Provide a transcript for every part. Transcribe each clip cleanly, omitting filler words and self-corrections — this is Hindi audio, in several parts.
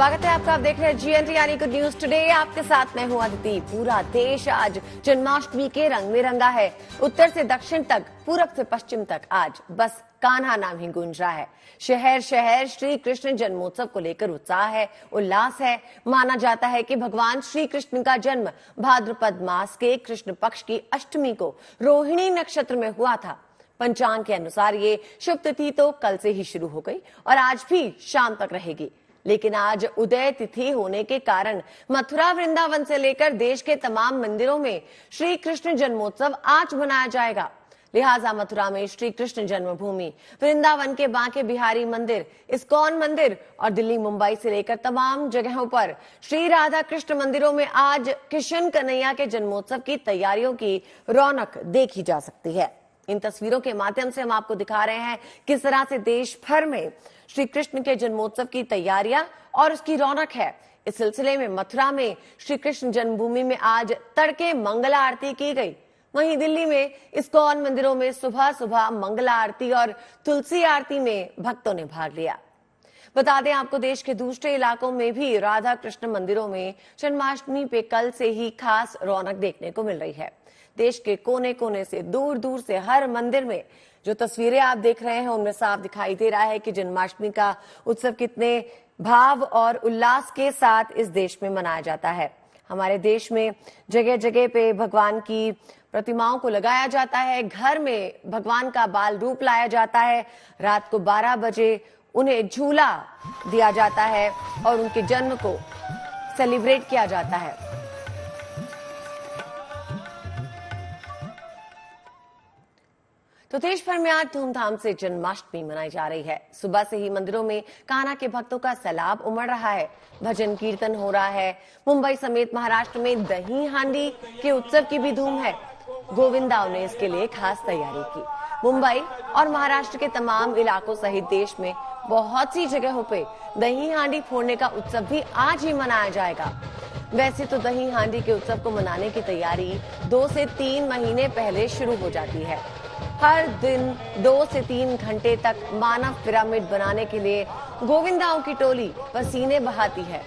स्वागत है आपका। आप देख रहे हैं GNT यानी गुड न्यूज टुडे। आपके साथ मैं हूं अदिति। पूरा देश आज जन्माष्टमी के रंग में रंगा है। उत्तर से दक्षिण तक, पूरब से पश्चिम तक आज बस कान्हा नाम ही गूंज रहा है। शहर शहर श्री कृष्ण जन्मोत्सव को लेकर उत्साह है, उल्लास है। माना जाता है कि भगवान श्री कृष्ण का जन्म भाद्रपद मास के कृष्ण पक्ष की अष्टमी को रोहिणी नक्षत्र में हुआ था। पंचांग के अनुसार ये शुभ तिथि तो कल से ही शुरू हो गई और आज भी शाम तक रहेगी। लेकिन आज उदय तिथि होने के कारण मथुरा वृंदावन से लेकर देश के तमाम मंदिरों में श्री कृष्ण जन्मोत्सव आज मनाया जाएगा। लिहाजा मथुरा में श्री कृष्ण जन्मभूमि, वृंदावन के बांके बिहारी मंदिर, इस्कॉन मंदिर और दिल्ली मुंबई से लेकर तमाम जगहों पर श्री राधा कृष्ण मंदिरों में आज किशन कन्हैया के जन्मोत्सव की तैयारियों की रौनक देखी जा सकती है। इन तस्वीरों के माध्यम से हम आपको दिखा रहे हैं किस तरह से देश भर में श्री कृष्ण के जन्मोत्सव की तैयारियां और उसकी रौनक है। इस सिलसिले में मथुरा में श्री कृष्ण जन्मभूमि में आज तड़के मंगला आरती की गई। वहीं दिल्ली में इस्कॉन मंदिरों में सुबह सुबह मंगला आरती और तुलसी आरती में भक्तों ने भाग लिया। बता दें आपको, देश के दूसरे इलाकों में भी राधा कृष्ण मंदिरों में जन्माष्टमी पे कल से ही खास रौनक देखने को मिल रही है। देश के कोने कोने से, दूर दूर से हर मंदिर में जो तस्वीरें आप देख रहे हैं उनमें साफ दिखाई दे रहा है कि जन्माष्टमी का उत्सव कितने भाव और उल्लास के साथ इस देश में मनाया जाता है। हमारे देश में जगह जगह पे भगवान की प्रतिमाओं को लगाया जाता है। घर में भगवान का बाल रूप लाया जाता है। रात को 12 बजे उन्हें झूला दिया जाता है और उनके जन्म को सेलिब्रेट किया जाता है। तो देश भर में आज धूमधाम से जन्माष्टमी मनाई जा रही है। सुबह से ही मंदिरों में कान्हा के भक्तों का सैलाब उमड़ रहा है। भजन कीर्तन हो रहा है। मुंबई समेत महाराष्ट्र में दही हांडी के उत्सव की भी धूम है। गोविंदाओं ने इसके लिए खास तैयारी की। मुंबई और महाराष्ट्र के तमाम इलाकों सहित देश में बहुत सी जगहों पे दही हांडी फोड़ने का उत्सव भी आज ही मनाया जाएगा। वैसे तो दही हांडी के उत्सव को मनाने की तैयारी 2 से 3 महीने पहले शुरू हो जाती है। हर दिन 2 से 3 घंटे तक मानव पिरामिड बनाने के लिए गोविंदाओं की टोली पसीने बहाती है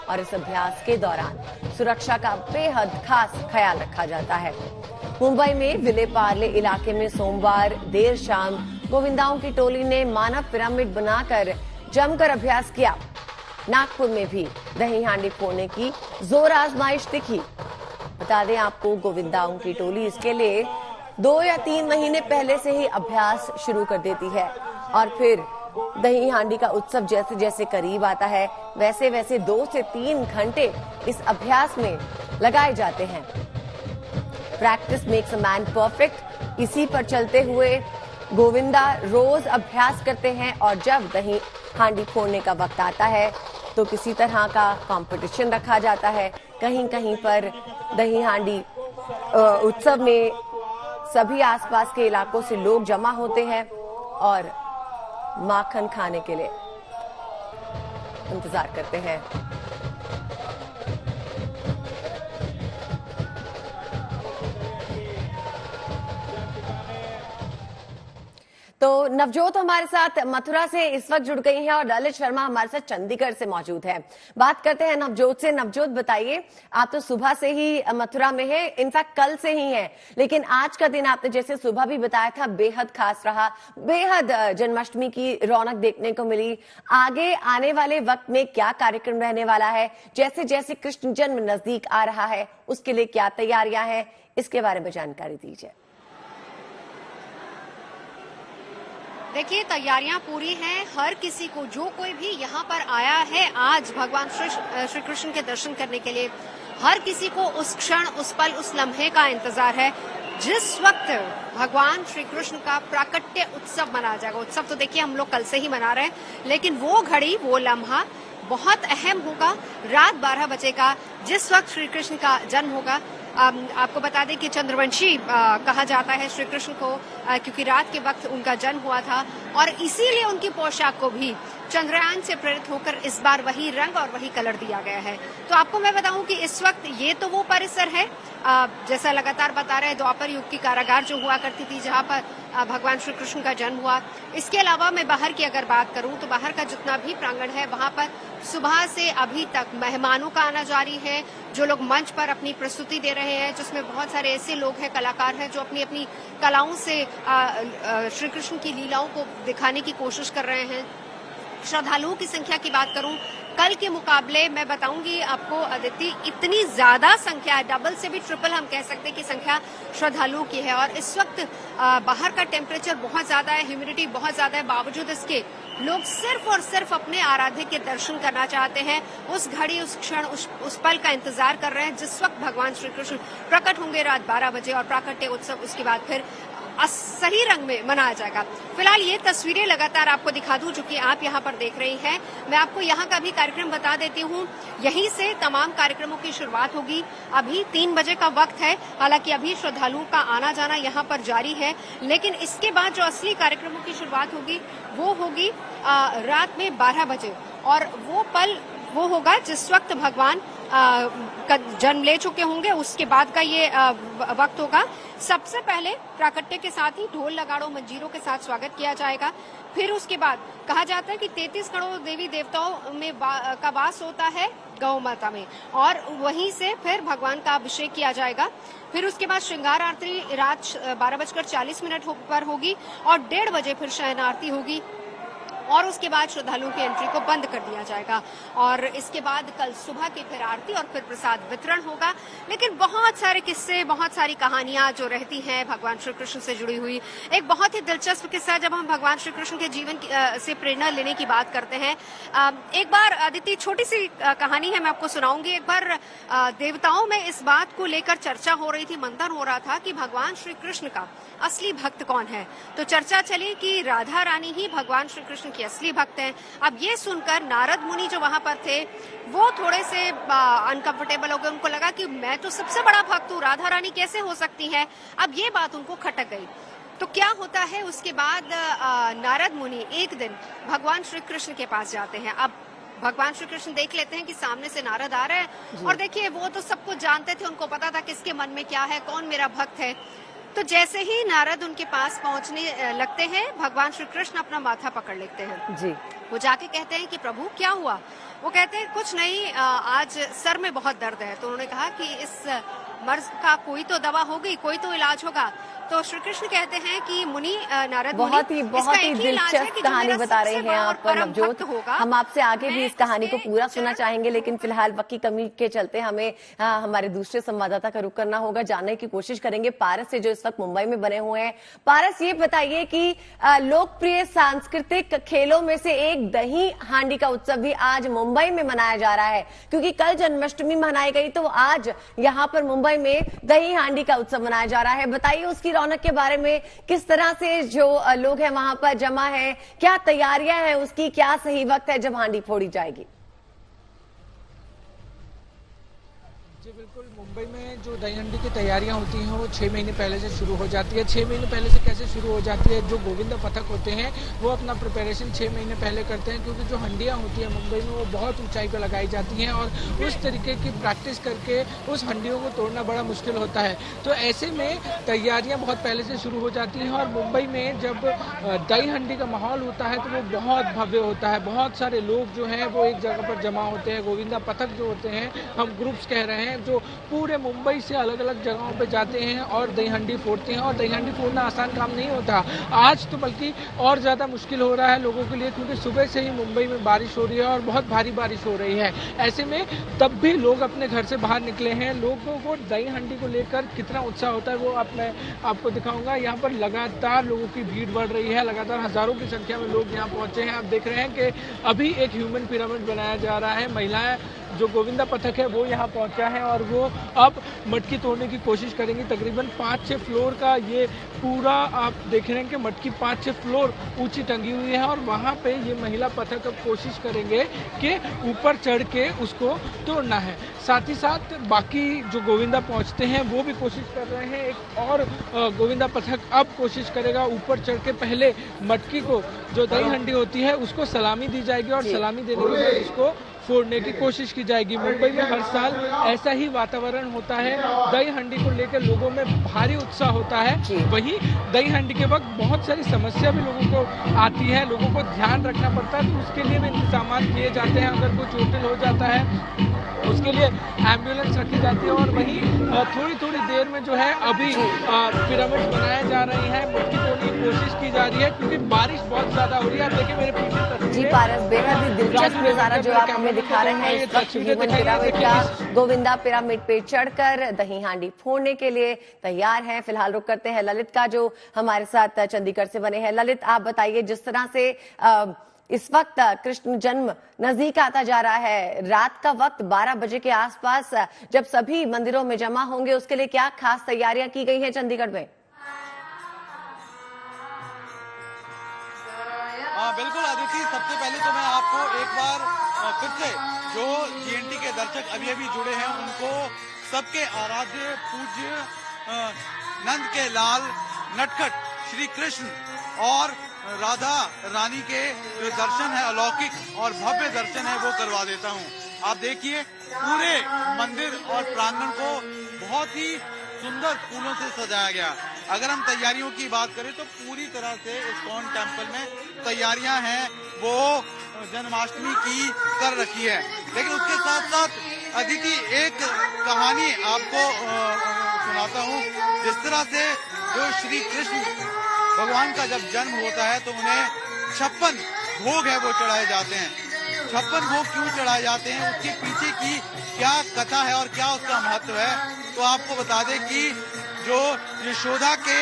और इस अभ्यास के दौरान सुरक्षा का बेहद खास ख्याल रखा जाता है। मुंबई में विले पार्ले इलाके में सोमवार देर शाम गोविंदाओं की टोली ने मानव पिरामिड बनाकर जमकर अभ्यास किया। नागपुर में भी दही हांडी फोड़ने की जोर आजमाइश दिखी। बता दें आपको, गोविंदाओं की टोली इसके लिए 2 या 3 महीने पहले से ही अभ्यास शुरू कर देती है और फिर दही हांडी का उत्सव जैसे जैसे करीब आता है वैसे वैसे 2 से 3 घंटे इस अभ्यास में लगाए जाते हैं। Practice makes a man perfect. इसी पर चलते हुए गोविंदा रोज अभ्यास करते हैं और जब दही हांडी फोड़ने का वक्त आता है तो किसी तरह का कंपटीशन रखा जाता है। कहीं कहीं पर दही हांडी उत्सव में सभी आसपास के इलाकों से लोग जमा होते हैं और माखन खाने के लिए इंतजार करते हैं। तो नवजोत हमारे साथ मथुरा से इस वक्त जुड़ गई हैं और ललित शर्मा हमारे साथ चंडीगढ़ से मौजूद है। बात करते हैं नवजोत से। नवजोत, बताइए, आप तो सुबह से ही मथुरा में है, इनफैक्ट कल से ही है, लेकिन आज का दिन आपने जैसे सुबह भी बताया था बेहद खास रहा, बेहद जन्माष्टमी की रौनक देखने को मिली। आगे आने वाले वक्त में क्या कार्यक्रम रहने वाला है? जैसे जैसे कृष्ण जन्म नजदीक आ रहा है उसके लिए क्या तैयारियां हैं, इसके बारे में जानकारी दीजिए। देखिए, तैयारियां पूरी हैं। हर किसी को, जो कोई भी यहाँ पर आया है आज भगवान श्री कृष्ण के दर्शन करने के लिए, हर किसी को उस क्षण, उस पल, उस लम्हे का इंतजार है जिस वक्त भगवान श्री कृष्ण का प्राकट्य उत्सव मनाया जाएगा। उत्सव तो देखिए हम लोग कल से ही मना रहे हैं, लेकिन वो घड़ी, वो लम्हा बहुत अहम होगा। रात 12 बजे का जिस वक्त श्री कृष्ण का जन्म होगा। आपको बता दें कि चंद्रवंशी कहा जाता है श्री कृष्ण को, क्योंकि रात के वक्त उनका जन्म हुआ था और इसीलिए उनकी पोशाक को भी चंद्रयान से प्रेरित होकर इस बार वही रंग और वही कलर दिया गया है। तो आपको मैं बताऊं कि इस वक्त ये तो वो परिसर है जैसा लगातार बता रहे हैं, द्वापर युग की कारागार जो हुआ करती थी, जहां पर भगवान श्री कृष्ण का जन्म हुआ। इसके अलावा मैं बाहर की अगर बात करूं तो बाहर का जितना भी प्रांगण है वहां पर सुबह से अभी तक मेहमानों का आना जारी है, जो लोग मंच पर अपनी प्रस्तुति दे रहे हैं, जिसमें बहुत सारे ऐसे लोग हैं, कलाकार हैं, जो अपनी अपनी कलाओं से श्री कृष्ण की लीलाओं को दिखाने की कोशिश कर रहे हैं। श्रद्धालुओं की संख्या की बात करूं, कल के मुकाबले मैं बताऊंगी आपको अदिति, इतनी ज्यादा संख्या है, डबल से भी ट्रिपल हम कह सकते हैं कि संख्या श्रद्धालुओं की है। और इस वक्त बाहर का टेम्परेचर बहुत ज्यादा है, ह्यूमिडिटी बहुत ज्यादा है, बावजूद इसके लोग सिर्फ और सिर्फ अपने आराध्य के दर्शन करना चाहते हैं। उस घड़ी, उस क्षण, उस पल का इंतजार कर रहे हैं जिस वक्त भगवान श्री कृष्ण प्रकट होंगे रात 12 बजे, और प्राकट्य उत्सव उसके बाद फिर सही रंग में मनाया जाएगा। फिलहाल ये तस्वीरें लगातार आपको दिखा दूं जो कि आप यहाँ पर देख रही हैं। मैं आपको यहाँ का भी कार्यक्रम बता देती हूँ, यहीं से तमाम कार्यक्रमों की शुरुआत होगी। अभी 3 बजे का वक्त है, हालांकि अभी श्रद्धालुओं का आना जाना यहाँ पर जारी है, लेकिन इसके बाद जो असली कार्यक्रमों की शुरुआत होगी वो होगी रात में 12 बजे, और वो पल वो होगा जिस वक्त भगवान का जन्म ले चुके होंगे, उसके बाद का ये वक्त होगा। सबसे पहले प्राकट्य के साथ ही ढोल नगाड़ों मंजीरों के साथ स्वागत किया जाएगा। फिर उसके बाद कहा जाता है कि 33 करोड़ देवी देवताओं में का वास होता है गौ माता में, और वहीं से फिर भगवान का अभिषेक किया जाएगा। फिर उसके बाद श्रृंगार आरती रात 12:40 पर होगी, और 1:30 बजे फिर शयन आरती होगी, और उसके बाद श्रद्धालुओं की एंट्री को बंद कर दिया जाएगा। और इसके बाद कल सुबह की फिर आरती और फिर प्रसाद वितरण होगा। लेकिन बहुत सारे किस्से, बहुत सारी कहानियां जो रहती हैं भगवान श्री कृष्ण से जुड़ी हुई। एक बहुत ही दिलचस्प किस्सा, जब हम भगवान श्री कृष्ण के जीवन से प्रेरणा लेने की बात करते हैं, एक बार अदिति छोटी सी कहानी है, मैं आपको सुनाऊंगी। एक बार देवताओं में इस बात को लेकर चर्चा हो रही थी, मंथन हो रहा था कि भगवान श्री कृष्ण का असली भक्त कौन है। तो चर्चा चली कि राधा रानी ही भगवान श्री कृष्ण की असली भक्त हैं। अब ये सुनकर नारद मुनि जो वहां पर थे वो थोड़े से अनकंफर्टेबल हो गए, उनको लगा कि मैं तो सबसे बड़ा भक्त हूँ, राधा रानी कैसे हो सकती है। अब ये बात उनको खटक गई। तो क्या होता है, उसके बाद नारद मुनि एक दिन भगवान श्री कृष्ण के पास जाते हैं। अब भगवान श्री कृष्ण देख लेते हैं कि सामने से नारद आ रहे हैं, और देखिए वो तो सब कुछ जानते थे, उनको पता था किसके मन में क्या है, कौन मेरा भक्त है। तो जैसे ही नारद उनके पास पहुंचने लगते हैं, भगवान श्री कृष्ण अपना माथा पकड़ लेते हैं जी। वो जाके कहते हैं कि प्रभु क्या हुआ। वो कहते हैं कुछ नहीं, आज सर में बहुत दर्द है। तो उन्होंने कहा कि इस मर्ज का कोई तो दवा होगी, कोई तो इलाज होगा। तो श्री कृष्ण कहते हैं कि मुनि, नारद बहुत ही दिलचस्प कहानी बता रहे हैं आप नवजोत। हम आपसे आगे भी इस कहानी को पूरा सुनना चाहेंगे, लेकिन फिलहाल वक्त की कमी के चलते हमें हमारे दूसरे संवाददाता का रुख करना होगा। जानने की कोशिश करेंगे पारस से, जो इस वक्त मुंबई में बने हुए हैं। पारस, ये बताइए कि लोकप्रिय सांस्कृतिक खेलों में से एक दही हांडी का उत्सव भी आज मुंबई में मनाया जा रहा है, क्योंकि कल जन्माष्टमी मनाई गई, तो आज यहाँ पर मुंबई में दही हांडी का उत्सव मनाया जा रहा है। बताइए उसकी रौनक के बारे में, किस तरह से जो लोग हैं वहां पर जमा है, क्या तैयारियां हैं उसकी, क्या सही वक्त है जब हांडी फोड़ी जाएगी। जी बिल्कुल, मुंबई में जो दही हांडी की तैयारियां होती हैं वो 6 महीने पहले से शुरू हो जाती है। 6 महीने पहले से कैसे शुरू हो जाती है, जो गोविंदा पथक होते हैं वो अपना प्रिपरेशन 6 महीने पहले करते हैं, क्योंकि जो हंडियां होती है मुंबई में वो बहुत ऊंचाई पर लगाई जाती हैं, और उस तरीके की प्रैक्टिस करके उस हंडियों को तोड़ना बड़ा मुश्किल होता है। तो ऐसे में तैयारियाँ बहुत पहले से शुरू हो जाती हैं, और मुंबई में जब दही हांडी का माहौल होता है तो वो बहुत भव्य होता है। बहुत सारे लोग जो हैं वो एक जगह पर जमा होते हैं। गोविंदा पथक जो होते हैं, हम ग्रुप्स कह रहे हैं, जो पूरे मुंबई से अलग अलग जगहों पे जाते हैं और दही हांडी फोड़ते हैं। और दही हांडी फोड़ना आसान काम नहीं होता, आज तो बल्कि और ज़्यादा मुश्किल हो रहा है लोगों के लिए, क्योंकि सुबह से ही मुंबई में बारिश हो रही है और बहुत भारी बारिश हो रही है। ऐसे में तब भी लोग अपने घर से बाहर निकले हैं। लोगों को दही हांडी को लेकर कितना उत्साह होता है वो मैं आपको दिखाऊंगा। यहाँ पर लगातार लोगों की भीड़ बढ़ रही है, लगातार हजारों की संख्या में लोग यहाँ पहुंचे हैं। आप देख रहे हैं कि अभी एक ह्यूमन पिरामिड बनाया जा रहा है। महिलाएं, जो गोविंदा पथक है वो यहाँ पहुंचा है, और वो अब मटकी तोड़ने की कोशिश करेंगी। तकरीबन 5-6 फ्लोर का ये पूरा आप देख रहे हैं कि मटकी 5-6 फ्लोर ऊंची टंगी हुई है, और वहाँ पे ये महिला पथक अब कोशिश करेंगे कि ऊपर चढ़ के उसको तोड़ना है। साथ ही साथ बाकी जो गोविंदा पहुँचते हैं वो भी कोशिश कर रहे हैं। एक और गोविंदा पथक अब कोशिश करेगा ऊपर चढ़ के पहले मटकी को, जो दही हांडी होती है, उसको सलामी दी जाएगी, और सलामी देने के बाद उसको फोड़ने की कोशिश की जाएगी। मुंबई में हर साल ऐसा ही वातावरण होता है, दही हांडी को लेकर लोगों में भारी उत्साह होता है। वहीं दही हांडी के वक्त बहुत सारी समस्या भी लोगों को आती है, लोगों को ध्यान रखना पड़ता है, तो उसके लिए भी इंतजाम किए जाते हैं। अगर कोई चोटिल हो जाता है उसके लिए एम्बुलेंस रखी जाती है। और वहीं थोड़ी थोड़ी देर में जो है अभी पिरामिड बनाए जा रही हैं, मिट्टी तोड़ने की कोशिश की जा रही है क्योंकि बारिश बहुत ज्यादा हो रही है। आप देखिए मेरे पीछे तस्वीरें। जी पारस, बेहद ही दिलचस्प नजारा जो आप हमें दिखा रहे हैं इस वक्त ह्यूमन पिरामिड का। गोविंदा पिरामिड पे चढ़कर दही हांडी फोड़ने के लिए तैयार हैं। फिलहाल रुक करते हैं ललित का, जो हमारे साथ चंडीगढ़ से बने हैं। ललित, आप बताइए, जिस तरह से इस वक्त कृष्ण जन्म नजदीक आता जा रहा है, रात का वक्त 12 बजे के आसपास जब सभी मंदिरों में जमा होंगे, उसके लिए क्या खास तैयारियां की गई हैं चंडीगढ़ में? बिल्कुल अदिति, सबसे पहले तो मैं आपको एक बार फिर से जो जीएनटी के दर्शक अभी अभी जुड़े हैं उनको सबके आराध्य पूज्य नंद के लाल नटखट श्री कृष्ण और राधा रानी के जो दर्शन है, अलौकिक और भव्य दर्शन है, वो करवा देता हूँ। आप देखिए पूरे मंदिर और प्रांगण को बहुत ही सुंदर फूलों से सजाया गया। अगर हम तैयारियों की बात करें तो पूरी तरह से इस्कॉन टेम्पल में तैयारियां हैं वो जन्माष्टमी की कर रखी है। लेकिन उसके साथ साथ अदिति एक कहानी आपको सुनाता हूँ। जिस तरह से जो श्री कृष्ण भगवान का जब जन्म होता है तो उन्हें 56 भोग है वो चढ़ाए जाते हैं। 56 भोग क्यों चढ़ाए जाते हैं, उसके पीछे की क्या कथा है और क्या उसका महत्व है, तो आपको बता दें कि जो यशोदा के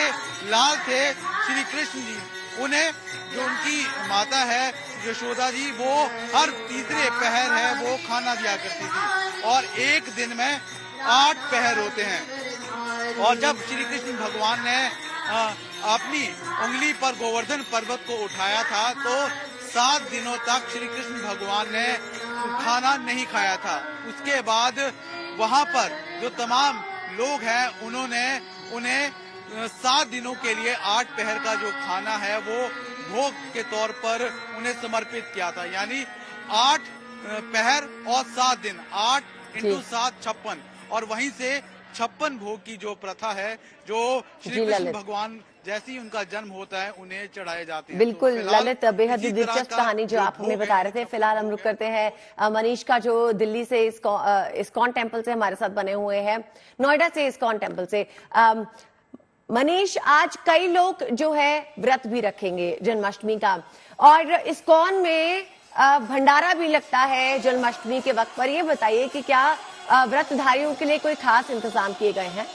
लाल थे श्री कृष्ण जी, उन्हें जो उनकी माता है यशोदा जी, वो हर तीसरे पहर है वो खाना दिया करती थी और एक दिन में 8 पहर होते हैं। और जब श्री कृष्ण भगवान ने अपनी उंगली पर गोवर्धन पर्वत को उठाया था तो 7 दिनों तक श्री कृष्ण भगवान ने खाना नहीं खाया था। उसके बाद वहां पर जो तमाम लोग हैं उन्होंने उन्हें 7 दिनों के लिए 8 पहर का जो खाना है वो भोग के तौर पर उन्हें समर्पित किया था। यानी 8 पहर और 7 दिन, 8 × 7 56, और वहीं से 56 भोग की जो प्रथा है जो श्री कृष्ण भगवान जैसे ही उनका जन्म होता है उन्हें चढ़ाए जाते हैं। बिल्कुल तो ललित, बेहद ही दिलचस्प कहानी जो आप हमें बता रहे थे। फिलहाल हम रुक करते हैं मनीष का, जो दिल्ली से इस्कॉन टेम्पल से हमारे साथ बने हुए हैं, नोएडा से इस्कॉन टेम्पल से। मनीष, आज कई लोग जो है व्रत भी रखेंगे जन्माष्टमी का, और इस्कॉन में भंडारा भी लगता है जन्माष्टमी के वक्त पर। ये बताइए कि क्या व्रतधारियों के लिए कोई खास इंतजाम किए गए हैं?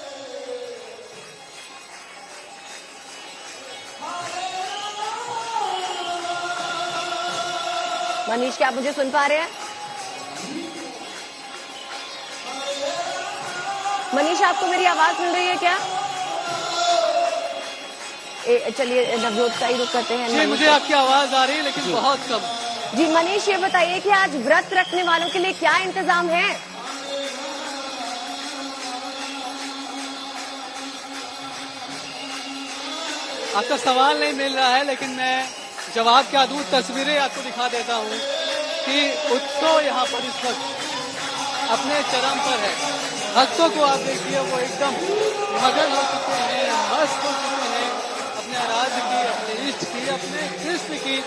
मनीष, क्या आप मुझे सुन पा रहे हैं? मनीष, आपको मेरी आवाज मिल रही है क्या? चलिए नवजोत का ही रुक करते हैं। जी, मुझे आपकी आवाज आ रही है लेकिन बहुत कम। जी मनीष, ये बताइए कि आज व्रत रखने वालों के लिए क्या इंतजाम है? आपका सवाल नहीं मिल रहा है लेकिन मैं जवाब क्या दूं। तस्वीरें आपको दिखा देता हूं कि उत्सव यहाँ पर इस वक्त अपने चरम पर है। भक्तों को आप देखिए, वो एकदम मगन हो चुके हैं, मस्त हो चुके हैं अपने आराध्य की, अपने इष्ट की, अपने कृष्ण की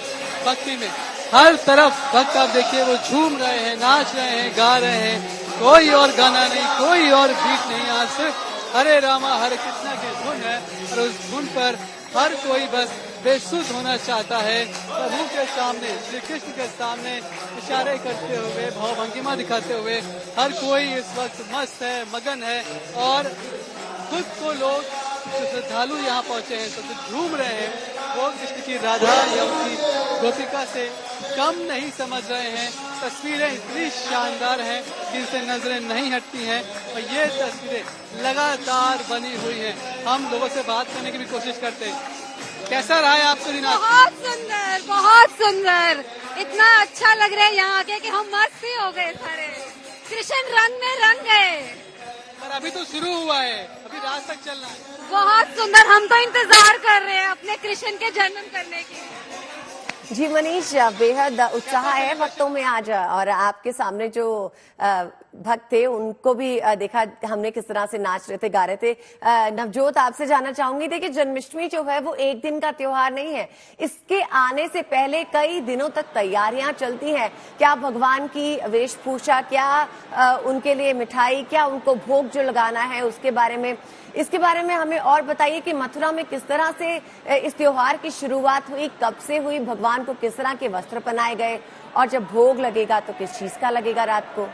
भक्ति में। हर तरफ भक्त आप देखिए वो झूम रहे हैं, नाच रहे हैं, गा रहे हैं। कोई और गाना नहीं, कोई और बीट नहीं, आज सिर्फ हरे रामा हरे कृष्णा की धुन है और उस धुन पर हर कोई बस बेसुध होना चाहता है। प्रभु के सामने, श्री कृष्ण के सामने इशारे करते हुए, भावभंगिमा दिखाते हुए हर कोई इस वक्त मस्त है, मगन है। और खुद को लोग जो श्रद्धालु यहाँ पहुंचे हैं तो झूम रहे हैं, वो कृष्ण की राधा या उनकी गोपिका से कम नहीं समझ रहे हैं। तस्वीरें इतनी शानदार हैं जिनसे नजरें नहीं हटती हैं और ये तस्वीरें लगातार बनी हुई हैं। हम लोगों से बात करने की भी कोशिश करते हैं। कैसा रहा है आपका दिन? बहुत सुंदर, बहुत सुंदर। इतना अच्छा लग रहा है यहाँ आके कि हम मस्त ही हो गए सारे। कृष्ण रंग में रंग गए। पर अभी तो शुरू हुआ है, अभी रात तक चलना है। बहुत सुंदर, हम तो इंतजार कर रहे हैं अपने कृष्ण के जन्म करने की। जी मनीष, बेहद उत्साह है भक्तों में आज, और आपके सामने जो भक्त थे उनको भी देखा हमने किस तरह से नाच रहे थे, गा रहे थे। नवजोत, आपसे जानना चाहूंगी, देखिए जन्माष्टमी जो है वो एक दिन का त्योहार नहीं है, इसके आने से पहले कई दिनों तक तैयारियां चलती हैं। क्या भगवान की वेशभूषा, क्या उनके लिए मिठाई, क्या उनको भोग जो लगाना है इसके बारे में हमें और बताइए कि मथुरा में किस तरह से इस त्योहार की शुरुआत हुई, कब से हुई, भगवान को किस तरह के वस्त्र पहनाए गए, और जब भोग लगेगा तो किस चीज का लगेगा रात को?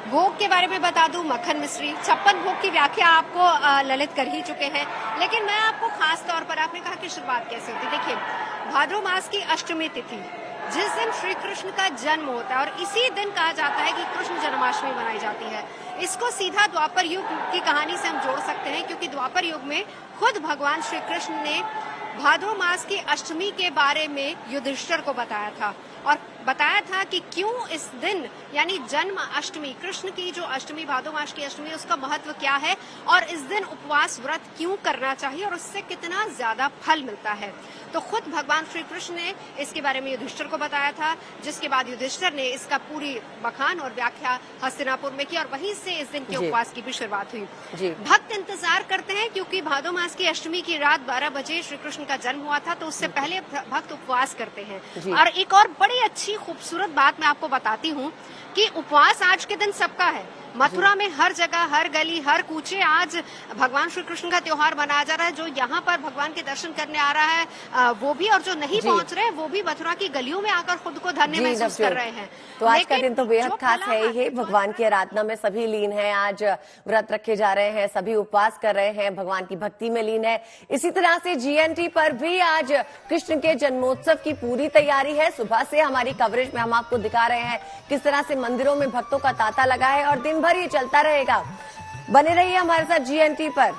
भोग के बारे में बता दूं, मक्खन मिश्री 56 भोग की व्याख्या आपको ललित कर ही चुके हैं, लेकिन मैं आपको खास तौर पर, आपने कहा कि शुरुआत कैसे होती, देखिए भाद्र मास की अष्टमी तिथि जिस दिन श्री कृष्ण का जन्म होता है, और इसी दिन कहा जाता है कि कृष्ण जन्माष्टमी मनाई जाती है। इसको सीधा द्वापर युग की कहानी से हम जोड़ सकते हैं, क्योंकि द्वापर युग में खुद भगवान श्री कृष्ण ने भाद्र मास की अष्टमी के बारे में युधिष्ठिर को बताया था, और बताया था कि क्यों इस दिन, यानी जन्म अष्टमी, कृष्ण की जो अष्टमी, भादो मास की अष्टमी, उसका महत्व क्या है, और इस दिन उपवास व्रत क्यों करना चाहिए, और उससे कितना ज्यादा फल मिलता है। तो खुद भगवान श्री कृष्ण ने इसके बारे में युधिष्ठिर को बताया था, जिसके बाद युधिष्ठिर ने इसका पूरी बखान और व्याख्या हस्तिनापुर में की, और वहीं से इस दिन के उपवास की भी शुरुआत हुई। भक्त इंतजार करते हैं, क्योंकि भादो मास की अष्टमी की रात 12 बजे श्री कृष्ण का जन्म हुआ था, तो उससे पहले भक्त उपवास करते हैं। और एक और बड़ी अच्छी खूबसूरत बात मैं आपको बताती हूँ कि उपवास आज के दिन सबका है। मथुरा में हर जगह, हर गली, हर कूचे आज भगवान श्री कृष्ण का त्योहार मनाया जा रहा है। जो यहाँ पर भगवान के दर्शन करने आ रहा है वो भी, और जो नहीं पहुँच रहे वो भी मथुरा की गलियों में आकर खुद को धन्य महसूस कर रहे हैं। तो आज का दिन तो बेहद खास है ही, भगवान की आराधना में सभी लीन हैं, आज व्रत रखे जा रहे हैं, सभी उपवास कर रहे हैं, भगवान की भक्ति में लीन है। इसी तरह से जीएनटी पर भी आज कृष्ण के जन्मोत्सव की पूरी तैयारी है। सुबह से हमारी कवरेज में हम आपको दिखा रहे हैं किस तरह से मंदिरों में भक्तों का तांता लगा है, और दिन भर ये चलता रहेगा। बने रहिए हमारे साथ जीएनटी पर।